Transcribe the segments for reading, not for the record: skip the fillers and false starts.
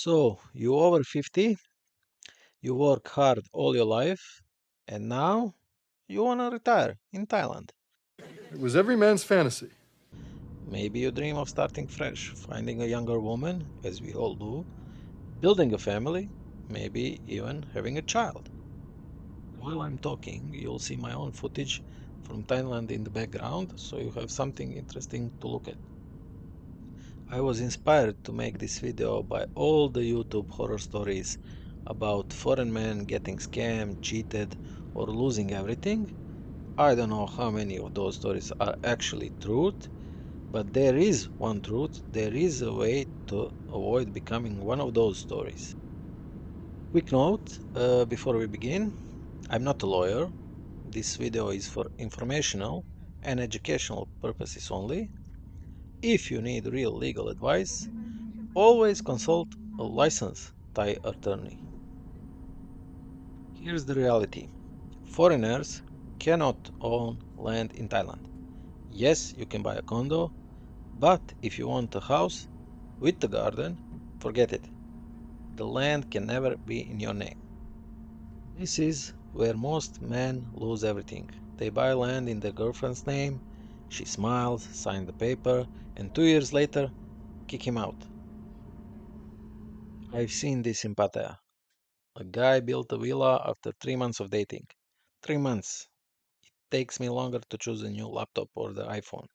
So, you over 50, you work hard all your life, and now you wanna retire in Thailand. It was every man's fantasy. Maybe you dream of starting fresh, finding a younger woman, as we all do, building a family, maybe even having a child. While I'm talking, you'll see my own footage from Thailand in the background, so you have something interesting to look at. I was inspired to make this video by all the YouTube horror stories about foreign men getting scammed, cheated, or losing everything. I don't know how many of those stories are actually truth, but there is one truth. There is a way to avoid becoming one of those stories. Quick note before we begin, I'm not a lawyer. This video is for informational and educational purposes only. If you need real legal advice, always consult a licensed Thai attorney. Here's the reality. Foreigners cannot own land in Thailand. Yes, you can buy a condo, but if you want a house with a garden, forget it. The land can never be in your name. This is where most men lose everything. They buy land in their girlfriend's name, she smiles, signs the paper, and 2 years later, kick him out. I've seen this in Pattaya. A guy built a villa after 3 months of dating. 3 months. Takes me longer to choose a new laptop or the iPhone.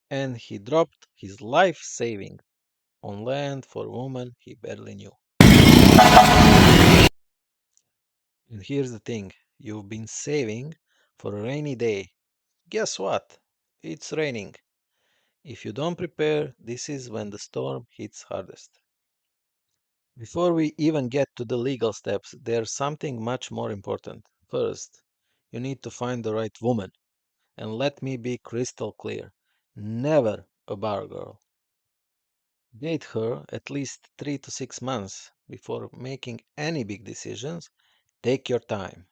And he dropped his life saving on land for a woman he barely knew. And here's the thing, you've been saving for a rainy day. Guess what? It's raining. If you don't prepare, this is when the storm hits hardest. Before we even get to the legal steps, there's something much more important. First, you need to find the right woman. And let me be crystal clear, never a bar girl. Date her at least 3 to 6 months before making any big decisions. Take your time.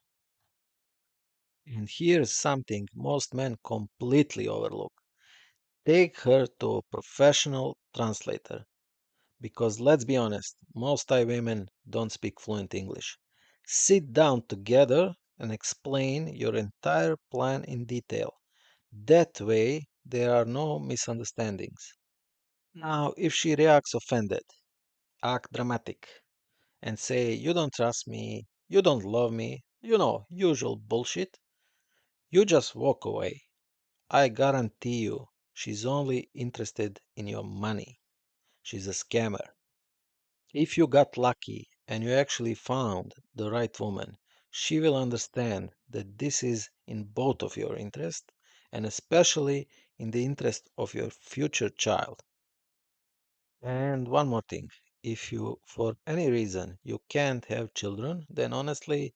And here's something most men completely overlook. Take her to a professional translator. Because let's be honest, most Thai women don't speak fluent English. Sit down together and explain your entire plan in detail. That way, there are no misunderstandings. Now, if she reacts offended, act dramatic, and say, "You don't trust me, you don't love me," usual bullshit, you just walk away. I guarantee you, she's only interested in your money. She's a scammer. If you got lucky and you actually found the right woman, she will understand that this is in both of your interest and especially in the interest of your future child. And one more thing, if you, for any reason, you can't have children, then honestly,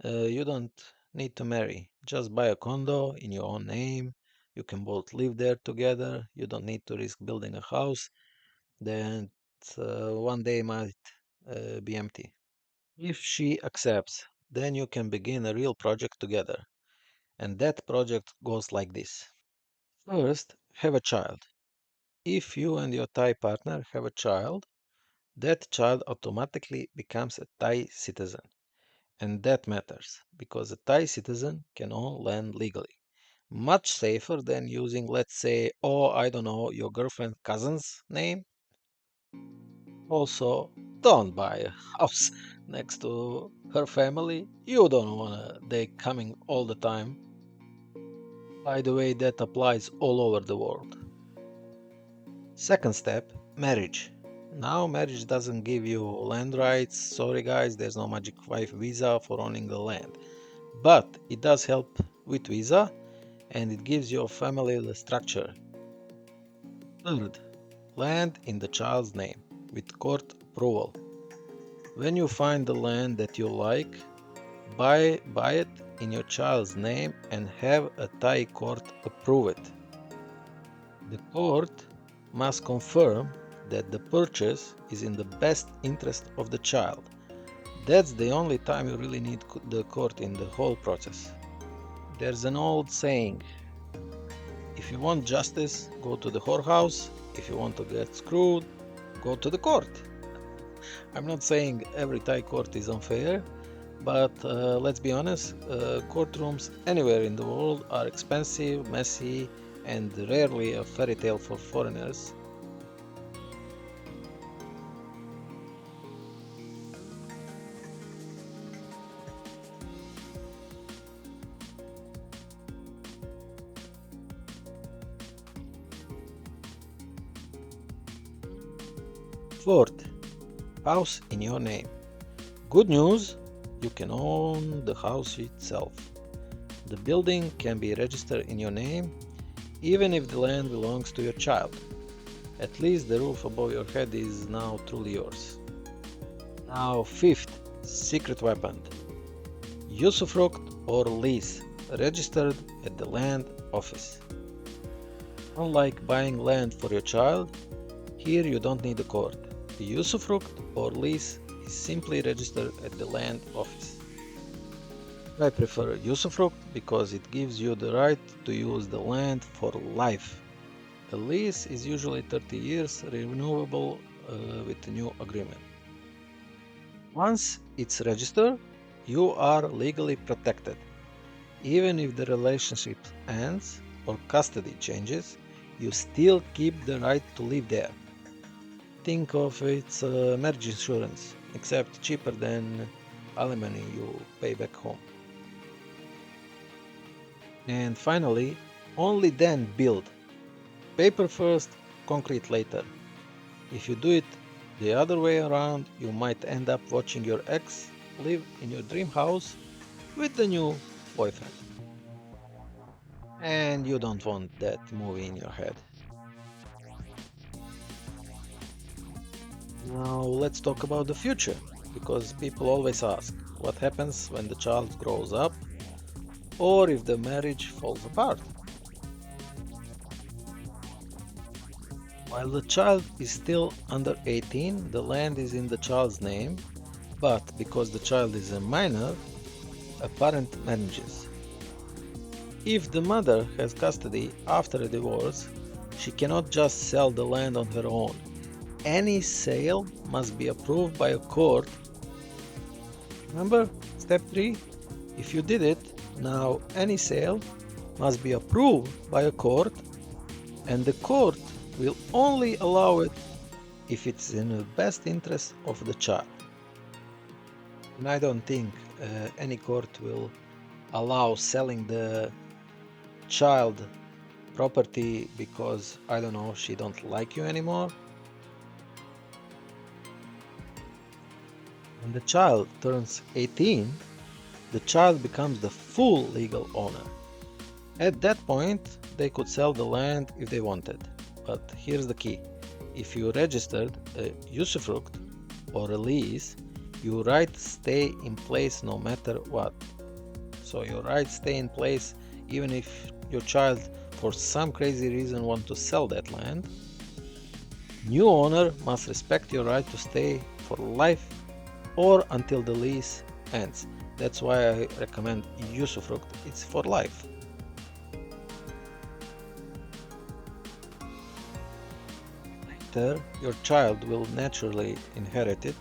you don't need to marry. Just buy a condo in your own name. You can both live there together. You don't need to risk building a house that one day might be empty. If she accepts, then you can begin a real project together. And that project goes like this. First, have a child. If you and your Thai partner have a child, that child automatically becomes a Thai citizen. And that matters because a Thai citizen can own land legally. Much safer than using, let's say, oh, I don't know, your girlfriend's cousin's name. Also, don't buy a house next to her family. You don't want they coming all the time. By the way, that applies all over the world. Second step, marriage. Now, marriage doesn't give you land rights. Sorry, guys, there's no magic wife visa for owning the land. But it does help with visa and it gives your family the structure. Third, land in the child's name with court approval. When you find the land that you like, buy it in your child's name and have a Thai court approve it. The court must confirm that the purchase is in the best interest of the child. That's the only time you really need the court in the whole process. There's an old saying, if you want justice, go to the whorehouse. If you want to get screwed, go to the court. I'm not saying every Thai court is unfair, but let's be honest, courtrooms anywhere in the world are expensive, messy, and rarely a fairy tale for foreigners. Fourth, house in your name. Good news, you can own the house itself. The building can be registered in your name even if the land belongs to your child. At least the roof above your head is now truly yours. Now, fifth, secret weapon. Usufruct or lease, registered at the land office. Unlike buying land for your child, here you don't need a court. The usufruct or lease is simply registered at the land office. I prefer usufruct because it gives you the right to use the land for life. A lease is usually 30 years, renewable with a new agreement. Once it's registered, you are legally protected. Even if the relationship ends or custody changes, you still keep the right to live there. Think of its marriage insurance, except cheaper than alimony you pay back home. And finally, only then build. Paper first, concrete later. If you do it the other way around, you might end up watching your ex live in your dream house with the new boyfriend. And you don't want that movie in your head. Now let's talk about the future, because people always ask what happens when the child grows up or if the marriage falls apart. While the child is still under 18, the land is in the child's name, but because the child is a minor, a parent manages. If the mother has custody after a divorce, she cannot just sell the land on her own. Any sale must be approved by a court. Remember step 3? If you did it, now any sale must be approved by a court, and the court will only allow it if it's in the best interest of the child. And I don't think any court will allow selling the child property because, I don't know, she don't like you anymore. When the child turns 18, the child becomes the full legal owner. At that point, they could sell the land if they wanted. But here's the key. If you registered a usufruct or a lease, your rights stay in place no matter what. So your rights stay in place even if your child for some crazy reason want to sell that land. New owner must respect your right to stay for life or until the lease ends. That's why I recommend usufruct. It's for life. Later, your child will naturally inherit it,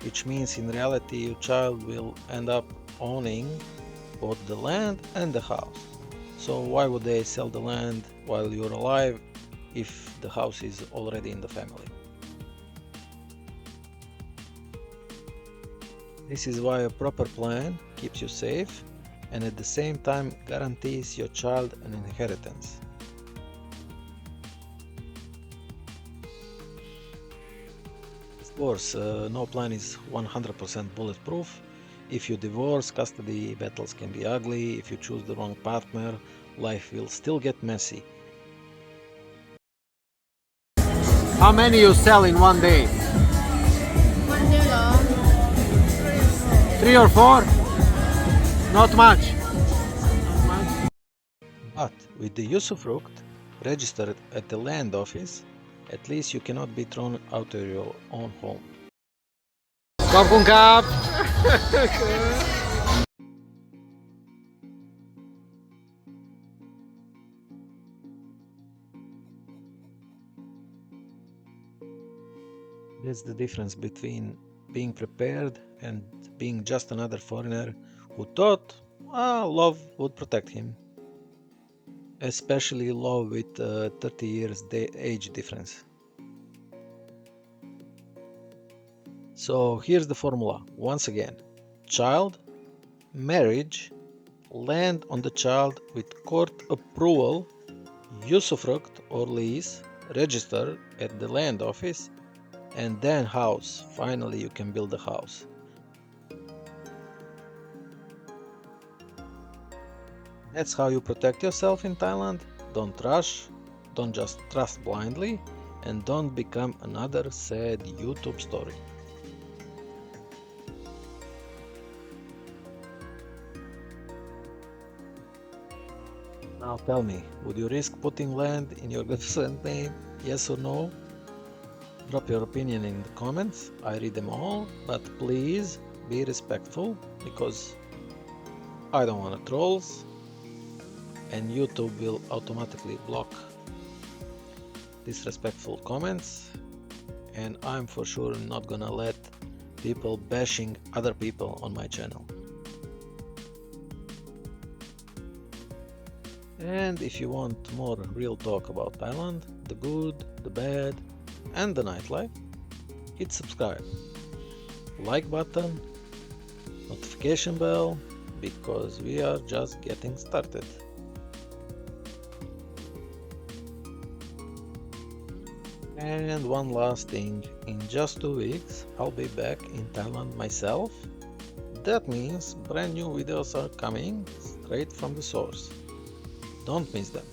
which means in reality your child will end up owning both the land and the house. So why would they sell the land while you're alive if the house is already in the family? This is why a proper plan keeps you safe and at the same time guarantees your child an inheritance. Of course, no plan is 100% bulletproof. If you divorce, custody battles can be ugly. If you choose the wrong partner, life will still get messy. How many you sell in one day? One day long. 3 or 4? Not much. But with the usufruct registered at the land office, at least you cannot be thrown out of your own home. ขอบคุณครับ That's the difference between being prepared and being just another foreigner who thought love would protect him. Especially love with 30 years age difference. So here's the formula once again: child, marriage, land on the child with court approval, usufruct or lease, register at the land office, and then house. Finally, you can build a house. That's how you protect yourself in Thailand. Don't rush, don't just trust blindly, and don't become another sad YouTube story. Now tell me, would you risk putting land in your girlfriend's name? Yes or no? Drop your opinion in the comments. I read them all, but please be respectful because I don't want trolls and YouTube will automatically block disrespectful comments, and I'm for sure not gonna let people bashing other people on my channel. And if you want more real talk about Thailand, the good, the bad, and the nightlife, hit subscribe, like button, notification bell, because we are just getting started. And one last thing, in just 2 weeks I'll be back in Thailand myself. That means brand new videos are coming straight from the source. Don't miss them.